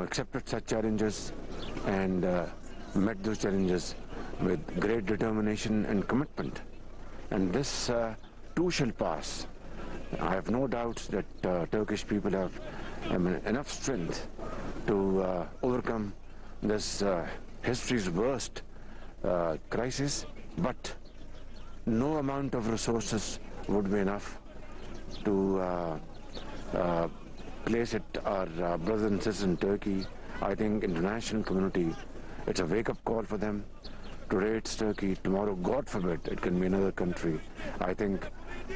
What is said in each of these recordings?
accepted such challenges and met those challenges with great determination and commitment. And this too shall pass. I have no doubts that Turkish people have enough strength to overcome this history's worst crisis, but no amount of resources would be enough to place it our brothers and sisters in Turkey. I think international community, it's a wake-up call for them. Today it's Turkey, tomorrow, God forbid, it can be another country. I think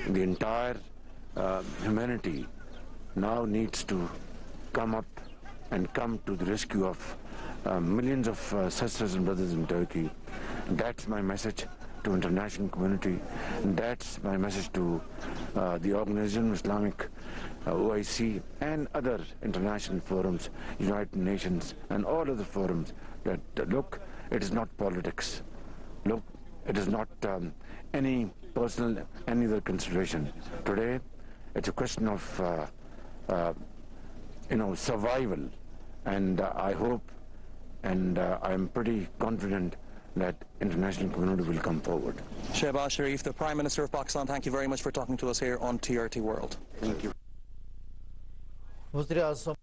the entire humanity now needs to come up and come to the rescue of millions of sisters and brothers in Turkey. That's my message to international community. That's my message to the Organization Islamic, OIC, and other international forums, United Nations, and all other forums, that look, it is not politics. Look, it is not any personal, any other consideration. Today, it's a question of survival, and I hope and I'm pretty confident that international community will come forward. Shehbaz Sharif, the Prime Minister of Pakistan, thank you very much for talking to us here on TRT World. Thank you. वज़ीर-ए-आज़म